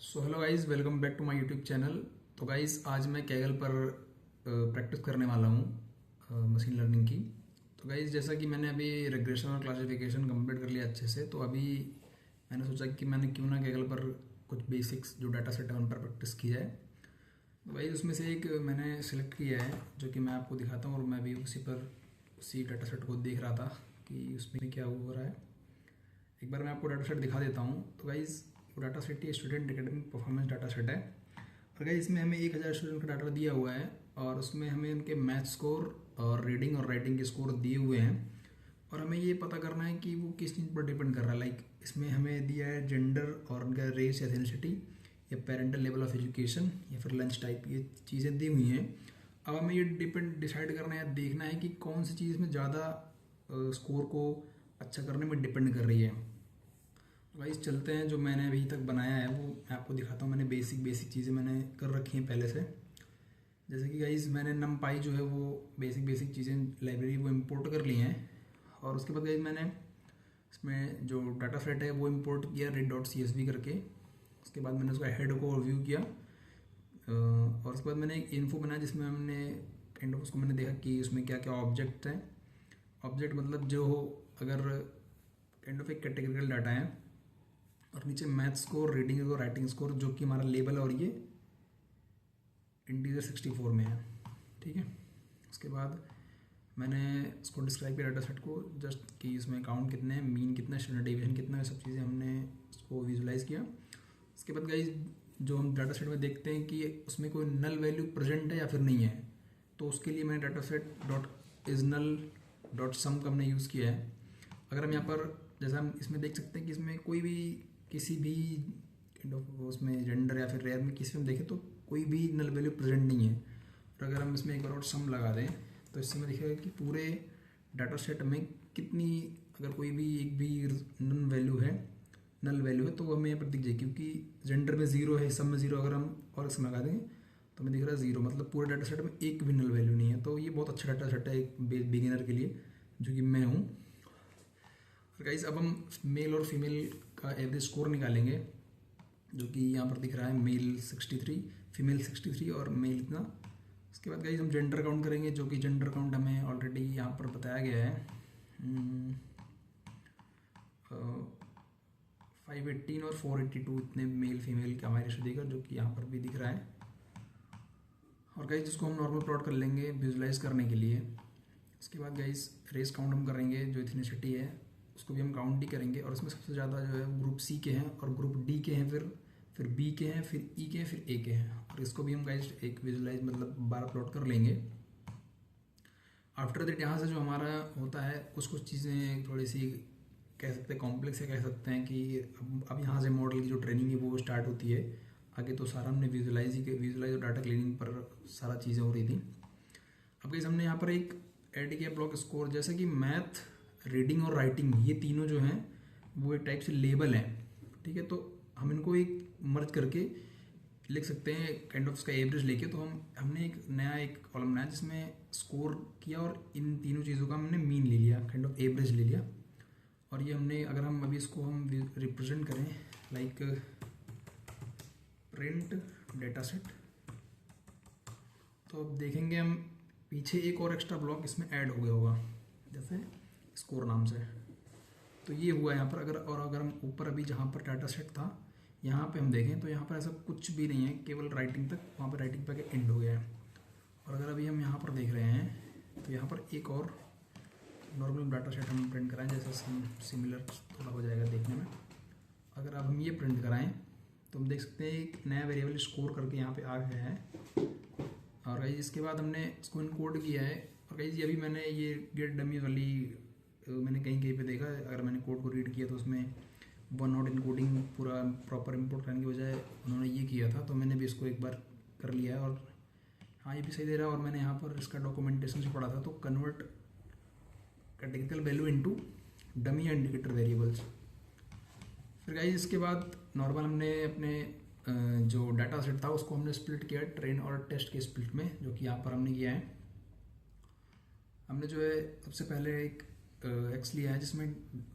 So hello guys, welcome back to my YouTube channel. तो guys आज मैं Kaggle पर प्रैक्टिस करने वाला हूँ मशीन लर्निंग की। तो गाइज़ जैसा कि मैंने अभी रिग्रेशन और क्लासिफिकेशन कंप्लीट कर लिया अच्छे से, तो अभी मैंने सोचा कि मैंने क्यों ना कैगल पर कुछ बेसिक्स जो डाटा सेट है उन पर प्रैक्टिस की जाए। तो गाइज़ उसमें से एक मैंने सेलेक्ट किया है जो कि मैं आपको दिखाता हूँ, और मैं भी उसी डाटा सेट को देख रहा था कि उसमें क्या हो रहा है। एक बार मैं आपको डाटा सेट दिखा देता हूँ। तो गाइज़ वो डाटा सेट ये student academic performance data set है, और गाइस इसमें हमें 1000 स्टूडेंट का डाटा दिया हुआ है, और उसमें हमें उनके मैथ स्कोर और रीडिंग और राइटिंग के स्कोर दिए हुए हैं। और हमें ये पता करना है कि वो किस चीज़ पर डिपेंड कर रहा है। लाइक इसमें हमें दिया है जेंडर और उनका रेस या एथनिसिटी या पेरेंटल लेवल ऑफ एजुकेशन या फिर लंच टाइप, ये चीज़ें दी हुई हैं। अब हमें ये डिसाइड करना है, देखना है कि कौन सी चीज़ में ज़्यादा स्कोर को अच्छा करने में डिपेंड कर रही है। तो गाइस चलते हैं, जो मैंने अभी तक बनाया है वो मैं आपको दिखाता हूँ। मैंने बेसिक चीज़ें मैंने कर रखी हैं पहले से। जैसे कि गाइस मैंने नमपाई जो है वो बेसिक चीज़ें लाइब्रेरी वो इंपोर्ट कर ली हैं। और उसके बाद गाइस मैंने इसमें जो डाटा सेट है वो इंपोर्ट किया read.csv करके। उसके बाद मैंने उसका हेड को रिव्यू किया, और उसके बाद मैंने एक इन्फो बनाया जिसमें हमने काइंड ऑफ उसको मैंने देखा कि उसमें क्या क्या ऑब्जेक्ट हैं। ऑब्जेक्ट मतलब जो हो, अगर काइंड ऑफ एक कैटेगरिकल डाटा है, और नीचे math score, reading score, writing score जो कि हमारा लेवल है, और ये इंटीजर 64 में है। ठीक है। उसके बाद मैंने इसको डिस्क्राइब किया डाटा सेट को, जस्ट कि इसमें काउंट कितने हैं, मीन कितना है, स्टैंडर्ड डेविएशन कितना है, सब चीज़ें हमने इसको विजुलाइज किया। उसके बाद गाइज जो हम डाटा सेट में देखते हैं कि उसमें कोई नल वैल्यू प्रेजेंट है या फिर नहीं है, तो उसके लिए मैंने data set dot is null dot sum का हमने यूज़ किया है। अगर हम यहाँ पर जैसा हम इसमें देख सकते हैं कि इसमें कोई भी किसी भी काइंड ऑफ उसमें जेंडर या फिर रेयर में किसी में देखें तो कोई भी नल वैल्यू प्रेजेंट नहीं है। और अगर हम इसमें एक बार और सम लगा दें तो इससे हमें दिखेगा कि पूरे डाटा सेट में कितनी, अगर कोई भी एक भी नल वैल्यू है तो वो हमें यहाँ पर दिख जाए, क्योंकि जेंडर में ज़ीरो है, सब में ज़ीरो। अगर हम और इसमें लगा दें तो हमें दिख रहा है ज़ीरो, मतलब पूरे डाटा सेट में एक भी नल वैल्यू नहीं है। तो ये बहुत अच्छा डाटा सेट है एक बिगिनर के लिए, जो कि मैं हूँ। और गाइस अब हम मेल और फीमेल का एवरेज स्कोर निकालेंगे, जो कि यहाँ पर दिख रहा है मेल 63, फीमेल 63 और मेल इतना। उसके बाद गाइस हम जेंडर काउंट करेंगे, जो कि जेंडर काउंट हमें ऑलरेडी यहाँ पर बताया गया है। 518 और 482 इतने मेल फीमेल का हमारे रेशो देगा, जो कि यहाँ पर भी दिख रहा है। और गाइस जिसको हम नॉर्मल प्लॉट कर लेंगे विजुलाइज करने के लिए। उसके बाद गाइस रेस काउंट हम करेंगे, जो इथनिसिटी है उसको भी हम काउंट ही करेंगे। और इसमें सबसे ज़्यादा जो है ग्रुप सी के हैं, और ग्रुप डी के हैं, फिर बी के हैं, फिर ई के हैं, फिर ए के हैं। और इसको भी हम गाइस एक विजुलाइज मतलब 12 प्लॉट कर लेंगे। आफ्टर दैट यहाँ से जो हमारा होता है कुछ चीज़ें थोड़ी सी कह सकते हैं कॉम्प्लेक्स है, कह सकते हैं कि अब यहाँ से मॉडल की जो ट्रेनिंग है वो स्टार्ट होती है। आगे तो सारा हमने विजुलाइज और डाटा क्लीनिंग पर सारा चीज़ें हो रही थी। अब गाइस हमने यहाँ पर एक ऐड किया ब्लॉक स्कोर, जैसे कि मैथ, रीडिंग और राइटिंग, ये तीनों जो हैं वो एक टाइप से लेबल हैं। ठीक है, तो हम इनको एक मर्ज करके लिख सकते हैं काइंड ऑफ उसका एवरेज लेके। तो हमने एक कॉलम बनाया जिसमें स्कोर किया, और इन तीनों चीज़ों का हमने मीन ले लिया, काइंड ऑफ एवरेज ले लिया। और ये हमने, अगर हम अभी इसको हम रिप्रेजेंट करें लाइक प्रिंट डेटा सेट, तो अब देखेंगे हम पीछे एक और एक्स्ट्रा ब्लॉक इसमें ऐड हो गया होगा, जैसे स्कोर नाम से। तो ये हुआ यहाँ पर। अगर हम ऊपर अभी जहाँ पर डाटा सेट था यहाँ पे हम देखें तो यहाँ पर ऐसा कुछ भी नहीं है, केवल राइटिंग तक, वहाँ पर राइटिंग पे एंड हो गया है। और अगर अभी हम यहाँ पर देख रहे हैं तो यहाँ पर एक और नॉर्मल डाटा सेट हम प्रिंट कराएं, जैसे सिमिलर थोड़ा हो जाएगा देखने में। अगर अब हम ये प्रिंट कराएं तो हम देख सकते हैं एक नया वेरिएबल स्कोर करके यहाँ पे आ गया है। और गाइस इसके बाद हमने इसको इनकोड किया है। और गाइस ये अभी मैंने ये गेट डमी वाली मैंने कहीं पे देखा, अगर मैंने कोड को रीड किया तो उसमें वन नॉट इनकोडिंग पूरा प्रॉपर इंपोर्ट करने की बजाय उन्होंने ये किया था, तो मैंने भी इसको एक बार कर लिया है। और हाँ, ये भी सही दे रहा है। और मैंने यहाँ पर इसका डॉक्यूमेंटेशन से पढ़ा था, तो convert categorical value into dummy indicator variables. फिर गाइस इसके बाद नॉर्मल हमने अपने जो डाटा सेट था उसको हमने स्प्लिट किया ट्रेन और टेस्ट के स्प्लिट में, जो कि यहाँ पर हमने किया है। हमने जो है सबसे पहले एक एक्स लिया है जिसमें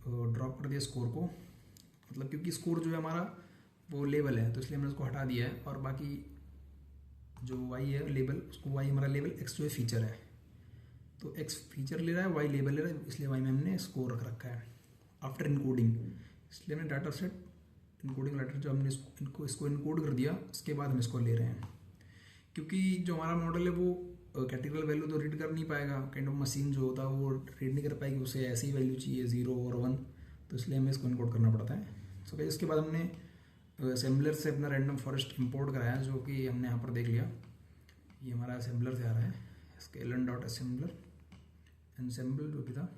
ड्रॉप कर दिया स्कोर को, मतलब क्योंकि स्कोर जो है हमारा वो लेबल है, तो इसलिए हमने उसको हटा दिया है। और बाकी जो वाई है लेबल, उसको वाई हमारा लेबल, एक्स जो है फीचर है, तो एक्स फीचर ले रहा है, वाई लेबल ले रहा है, इसलिए वाई में हमने स्कोर रख रखा है आफ्टर इनकोडिंग। इसलिए हमने डाटा सेट इनकोडिंग लेटर जो हमने इसको इनकोड कर दिया, उसके बाद हम इसको ले रहे हैं। क्योंकि जो हमारा मॉडल है वो कैटेगरिकल वैल्यू तो रीड कर नहीं पाएगा, काइंड ऑफ मशीन जो होता है वो रीड नहीं कर पाएगी, उसे ऐसी वैल्यू चाहिए 0 और 1, तो इसलिए हमें इसको इनकोड करना पड़ता है। सो भाई उसके बाद हमने असेंबलर से अपना रैंडम फॉरेस्ट इंपोर्ट कराया, जो कि हमने यहाँ पर देख लिया, ये हमारा असेंबलर से आ रहा है, स्केलन डॉट असेंबलर एनसेंबल जो भी था।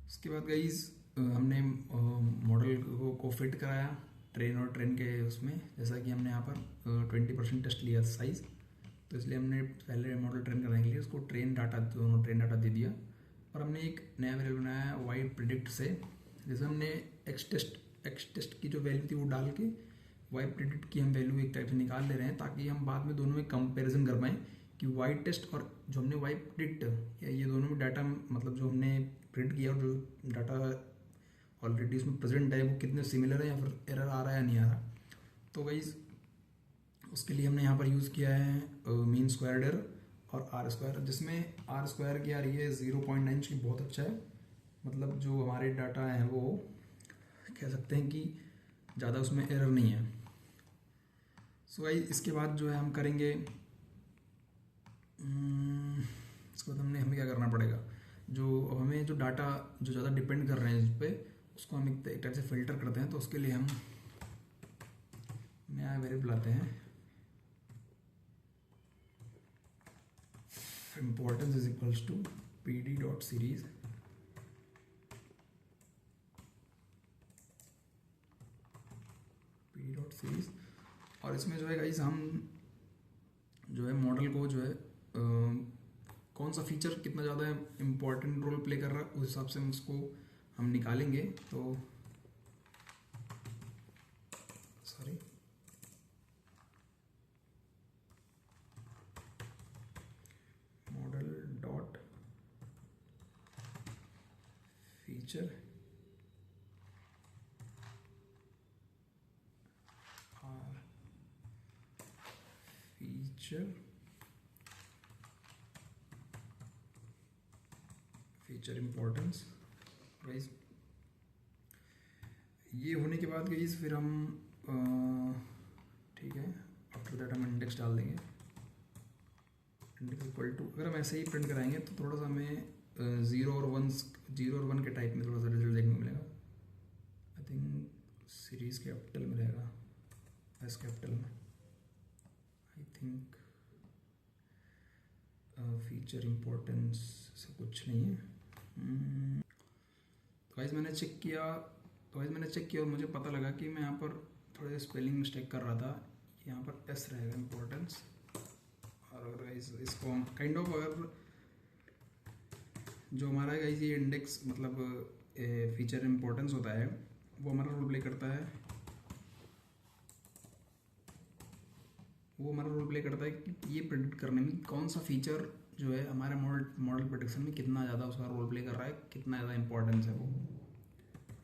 उसके बाद गाइज हमने मॉडल को फिट कराया ट्रेन और ट्रेन के उसमें, जैसा कि हमने यहाँ पर 20% टेस्ट लिया था साइज़, तो इसलिए हमने पहले मॉडल ट्रेन करने के लिए उसको ट्रेन डाटा, दोनों ट्रेन डाटा दे दिया। और हमने एक नया वेरिएबल बनाया वाइड प्रिडिक्ट से, जैसे हमने एक्स टेस्ट की जो वैल्यू थी वो डाल के वाई प्रिडिक्ट की हम वैल्यू एक टाइप से निकाल ले रहे हैं, ताकि हम बाद में दोनों में कंपैरिजन कर पाएँ कि वाई टेस्ट और जो हमने वाई प्रिडिक्ट, ये दोनों में डाटा, मतलब जो हमने प्रिडिक्ट किया और जो डाटा ऑलरेडी उसमें प्रेजेंट है वो कितने सिमिलर है या फिर एरर आ रहा है या नहीं आ रहा। तो गाइस उसके लिए हमने यहाँ पर यूज़ किया है मीन स्क्वायर एरर और आर स्क्वायर, जिसमें आर स्क्वायर की आ रही है 0.9, की बहुत अच्छा है, मतलब जो हमारे डाटा हैं वो कह सकते हैं कि ज़्यादा उसमें एरर नहीं है। सो गाइस इसके बाद जो है हम करेंगे, इसके बाद हमें क्या करना पड़ेगा, जो हमें जो डाटा जो ज़्यादा डिपेंड कर रहे हैं इस पर, उसको हम एक टाइप से फिल्टर करते हैं। तो उसके लिए हम नया वेरिएबल लाते हैं, importance is equals to pd dot series, pd dot series. और इसमें जो है गाइस हम जो है मॉडल को जो है कौन सा फीचर कितना ज़्यादा इम्पोर्टेंट रोल प्ले कर रहा है, उस हिसाब से हम उसको हम निकालेंगे। तो sorry, model dot feature or feature importance. Guys ये होने के बाद गाइस फिर हम ठीक है, आफ्टर दैट हम इंडेक्स डाल देंगे, इंडेक्स इक्वल टू, अगर हम ऐसे ही प्रिंट कराएंगे तो थोड़ा सा हमें 0 और 1 के टाइप में थोड़ा सा रिजल्ट देखने को मिलेगा। आई थिंक सीरीज कैपिटल में रहेगा, एस कैपिटल में, आई थिंक फीचर इम्पोर्टेंस से कुछ नहीं है। तो गाइस मैंने चेक किया और मुझे पता लगा कि मैं यहाँ पर थोड़ा सा स्पेलिंग मिस्टेक कर रहा था, यहाँ पर एस रहेगा इम्पोर्टेंस। और अगर गाइस इसको हम काइंड ऑफ, अगर जो हमारा गाइस ये इंडेक्स मतलब फीचर इम्पोर्टेंस होता है, वो हमारा रोल प्ले करता है, कि ये प्रेडिक्ट करने में कौन सा फीचर जो है हमारे मॉडल प्रेडिक्शन में कितना ज़्यादा उसका रोल प्ले कर रहा है, कितना ज़्यादा इंपॉर्टेंस है वो।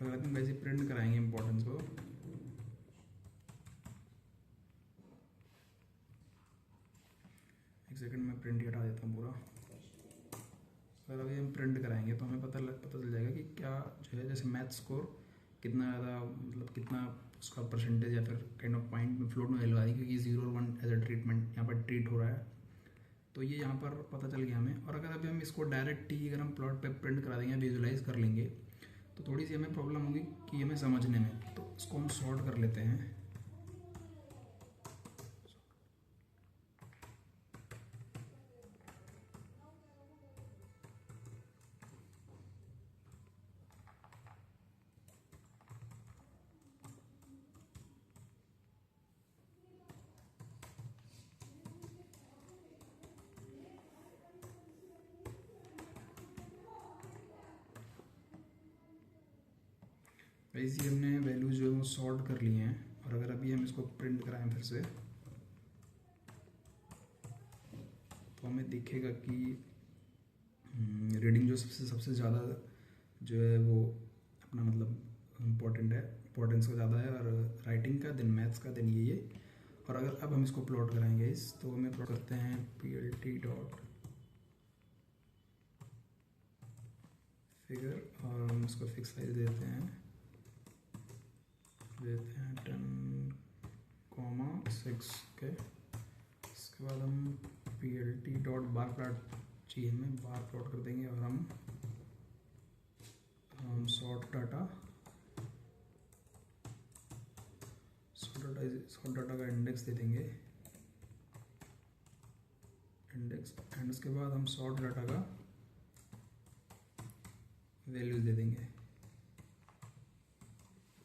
अगर हम वैसे प्रिंट कराएंगे इंपॉर्टेंस को, एक सेकंड में प्रिंट हटा देता हूँ पूरा। अगर अभी हम प्रिंट कराएंगे तो हमें पता चल जाएगा कि क्या जो है, जैसे मैथ स्कोर कितना ज़्यादा, मतलब कितना उसका परसेंटेज या फिर काइंड ऑफ पॉइंट में फ्लोट में वैल्यू आ रही है, क्योंकि 0 और 1 एज अ ट्रीटमेंट यहाँ पर ट्रीट हो रहा है, तो ये यहाँ पर पता चल गया हमें। और अगर अभी हम इसको डायरेक्ट ही अगर हम प्लॉट पे प्रिंट करा देंगे, विजुलाइज कर लेंगे, तो थोड़ी सी हमें प्रॉब्लम होगी कि हमें समझने में, तो इसको हम सॉर्ट कर लेते हैं। ऐसी हमने वैल्यू जो है वो सॉर्ट कर लिए हैं। और अगर अभी हम इसको प्रिंट कराएं फिर से, तो हमें दिखेगा कि रीडिंग जो सबसे ज़्यादा जो है वो अपना मतलब इम्पोर्टेंट है, इम्पोर्टेंस का ज़्यादा है, और राइटिंग का, देन मैथ्स का, देन ये। और अगर अब हम इसको प्लॉट कराएंगे तो हमें प्लॉट करते हैं PLT डॉट फिगर, और हम इसको फिक्स साइज देते हैं 10,6 के। इसके बाद हम PLT डॉट बार प्लॉट चाहिए हमें, बार प्लॉट कर देंगे, और हम सॉर्ट डाटा का इंडेक्स दे देंगे, इंडेक्स, एंड उसके बाद हम सॉर्ट डाटा का वैल्यूज दे देंगे।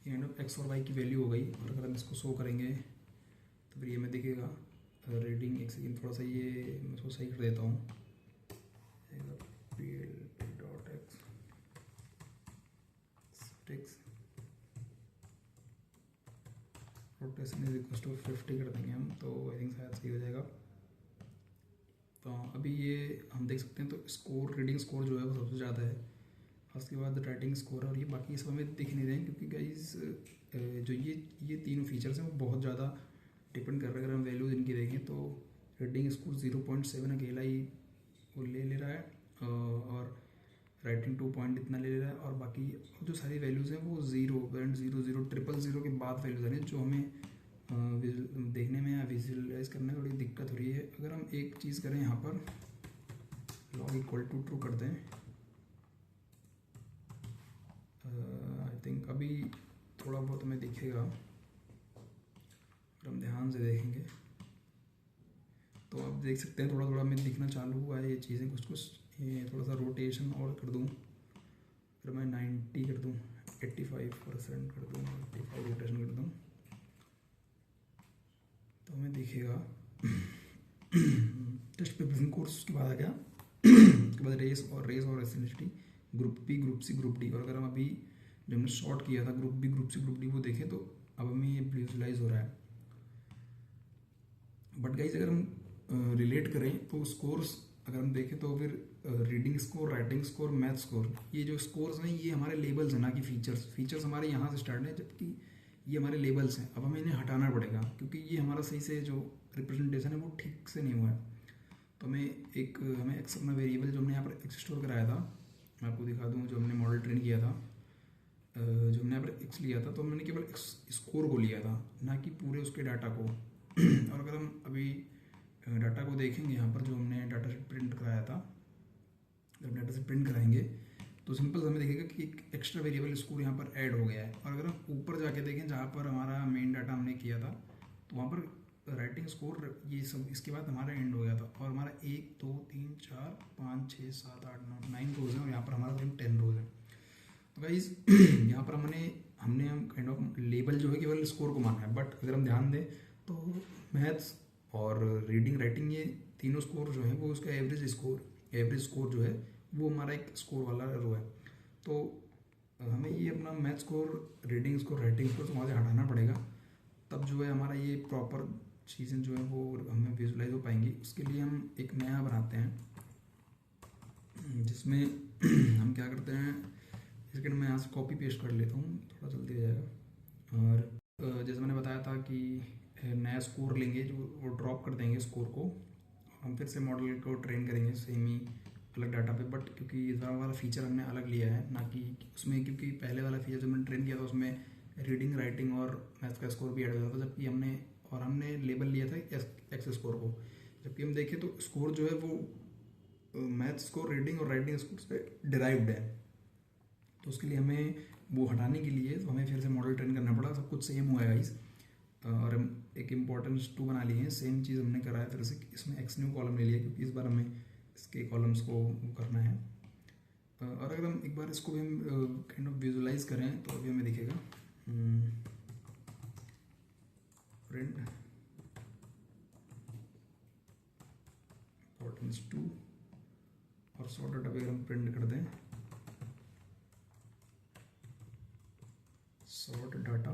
एंड ऑफ एक्स और वाई की वैल्यू हो गई, और अगर हम इसको शो करेंगे तो फिर ये में दिखेगा रीडिंग। एक सेकेंड, थोड़ा सा ये मैं इसको सही कर देता हूँ। PLT dot x rotation is equal to 50 कर देंगे हम, तो आई थिंक शायद सही हो जाएगा। तो अभी ये हम देख सकते हैं, तो स्कोर, रीडिंग स्कोर जो है वो सबसे ज़्यादा है, उसके बाद राइटिंग स्कोर, और ये बाकी सब हमें दिख नहीं रहे हैं, क्योंकि गाइस जो ये तीनों फीचर्स हैं वो बहुत ज़्यादा डिपेंड कर रहे हैं। अगर हम वैल्यूज इनकी देखें तो रीडिंग स्कोर 0.7 अकेला ही वो ले रहा है, और राइटिंग 2 पॉइंट इतना ले रहा है, और बाकी जो सारी वैल्यूज़ हैं वो 0.00 000 के बाद वैल्यूज आ रही हैं, जो हमें देखने में या विजुअलाइज करने में बड़ी दिक्कत हो रही है। अगर हम एक चीज़ करें, यहाँ पर लॉग इक्वल टू ट्रू कर दें, आई थिंक अभी थोड़ा बहुत हमें दिखेगा। अगर हम ध्यान से देखेंगे तो आप देख सकते हैं थोड़ा थोड़ा हमें दिखना चालू हुआ है ये चीज़ें, कुछ कुछ। ये थोड़ा सा रोटेशन और कर दूँ, अगर मैं 90 कर दूँ, 85% कर दूँ, 85 रोटेशन कर दूँ, तो हमें दिखेगा। टेस्ट प्रिपरेशन कोर्स के बाद आ गया, उसके बाद रेस और ethnicity, group B, group C, group D. और अगर हम अभी जो हमने शॉर्ट किया था group B, group C, group D, वो देखें तो अब हमें ये विजुअलाइज हो रहा है। बट गाइज अगर हम रिलेट करें तो स्कोर्स अगर हम देखें तो फिर reading score, writing score, math score, ये जो स्कोर्स हैं ये हमारे लेबल्स हैं, ना कि फीचर्स हमारे यहाँ से स्टार्ट हैं, जबकि ये हमारे लेबल्स हैं। अब हमें इन्हें हटाना पड़ेगा, क्योंकि ये हमारा सही से जो रिप्रेजेंटेशन है वो ठीक से नहीं हुआ है। तो हमें एक्स अपना वेरिएबल जो हमने यहाँ पर एक्स स्टोर कराया था, मैं आपको दिखा दूँ, जो हमने मॉडल ट्रेन किया था, जो हमने यहाँ पर एक्स लिया था, तो हमने केवल स्कोर को लिया था, ना कि पूरे उसके डाटा को। और अगर हम अभी डाटा को देखेंगे, यहाँ पर जो हमने डाटा सेट प्रिंट कराया था, जब डाटा सेट प्रिंट कराएंगे तो सिंपल हमें देखेगा कि एक एक्स्ट्रा वेरिएबल स्कोर यहाँ पर ऐड हो गया है। और अगर हम ऊपर जाके देखें जहाँ पर हमारा मेन डाटा हमने किया था, तो वहाँ पर राइटिंग स्कोर ये सब इसके बाद हमारा एंड हो गया था, और हमारा 1 2 3 4 5 6 7 8 9 रोज हैं, और यहाँ पर हमारा 10 रोज है। तो गाइस यहाँ पर हमने काइंड ऑफ लेबल जो है केवल स्कोर को माना है, बट अगर हम ध्यान दें तो मैथ्स और रीडिंग, राइटिंग, ये तीनों स्कोर जो है वो उसका एवरेज स्कोर जो है वो हमारा एक स्कोर वाला रो है। तो हमें ये अपना math score, reading score, writing score वहाँ से हटाना पड़ेगा, तब जो है हमारा ये प्रॉपर चीज़ें जो है वो हमें विजुलाइज हो पाएंगी। उसके लिए हम एक नया बनाते हैं, जिसमें हम क्या करते हैं, सेकेंड मैं यहाँ से कॉपी पेस्ट कर लेता हूँ, थोड़ा जल्दी हो जाएगा। और जैसे मैंने बताया था कि नया स्कोर लेंगे, जो वो ड्रॉप कर देंगे स्कोर को, हम फिर से मॉडल को ट्रेन करेंगे सेम ही अलग डाटा पे, बट क्योंकि इस बार वाला फीचर हमने अलग लिया है, ना कि उसमें, क्योंकि पहले वाला फीचर जब मैंने ट्रेन किया था उसमें रीडिंग, राइटिंग और मैथ्स का स्कोर भी ऐड हो जाता था, जबकि हमने लेबल लिया था एक्स स्कोर को। जबकि हम देखें तो स्कोर जो है वो मैथ्स स्कोर, रीडिंग और राइटिंग स्कोर से डिराइव्ड है। तो उसके लिए हमें वो हटाने के लिए तो हमें फिर से मॉडल ट्रेन करना पड़ा। सब कुछ सेम हुआ है गाइस, और हम एक इम्पोर्टेंस 2 बना लिए हैं, सेम चीज़ हमने करा है, फिर से इसमें एक्स न्यू कॉलम ले लिया, क्योंकि इस बार हमें इसके कॉलम्स को करना है। और अगर हम एक बार इसको भी हम काइंड ऑफ विजुलाइज करें तो अभी हमें दिखेगा प्रिंट इम्पोर्टेंस 2 और सॉर्ट डाटा पे अगर हम प्रिंट कर दें सॉर्ट डाटा,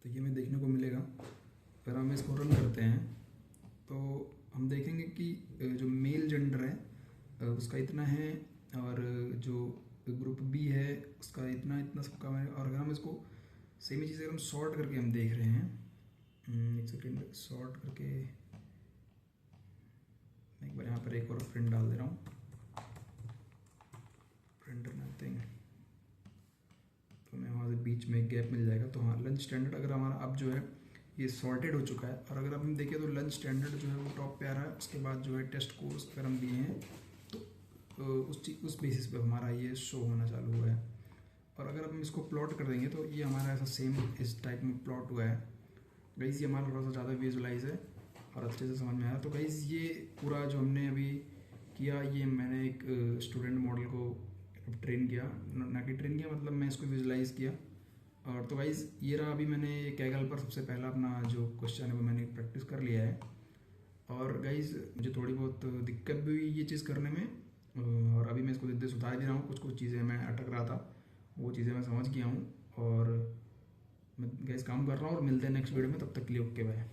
तो ये हमें देखने को मिलेगा। अगर हम इसको रन करते हैं तो हम देखेंगे कि जो मेल जेंडर है उसका इतना है, और जो ग्रुप बी है उसका इतना इतना सबका मैं, और अगर हम इसको सेम ही चीज़ अगर हम सॉर्ट करके हम देख रहे हैं, एक सेकेंड, सॉर्ट करके मैं एक बार यहाँ पर एक और प्रिंट डाल दे रहा हूँ, प्रिंटर नथिंग, तो मैं वहाँ से बीच में एक गैप मिल जाएगा। तो हाँ, लंच स्टैंडर्ड अगर हमारा अब जो है ये सॉर्टेड हो चुका है, और अगर हम देखें तो लंच स्टैंडर्ड जो है वो टॉप पे आ रहा है। उसके बाद जो है टेस्ट कोर्स अगर हम दिए हैं तो उस बेसिस पे हमारा ये शो होना चालू हुआ है। और अगर हम इसको प्लॉट कर देंगे तो ये हमारा ऐसा सेम इस टाइप में प्लॉट हुआ है। गाइस ये हमारा थोड़ा सा ज़्यादा विजुलाइज है और अच्छे से समझ में आया। तो गाइस ये पूरा जो हमने अभी किया, ये मैंने एक स्टूडेंट मॉडल को ट्रेन किया, ना कि ट्रेन किया मतलब मैं इसको विजुलाइज किया। और तो गाइस ये रहा, अभी मैंने कैगल पर सबसे पहला अपना जो क्वेश्चन है वो मैंने प्रैक्टिस कर लिया है। और गाइस मुझे थोड़ी बहुत दिक्कत भी हुई ये चीज़ करने में, और अभी मैं इसको धीरे धीरे सुधार भी रहा हूँ। कुछ कुछ चीज़ें मैं अटक रहा था, वो चीज़ें मैं समझ गया हूँ, और मैं गाइस काम कर रहा हूँ। और मिलते हैं नेक्स्ट वीडियो में, तब तक के लिए ओके बाय।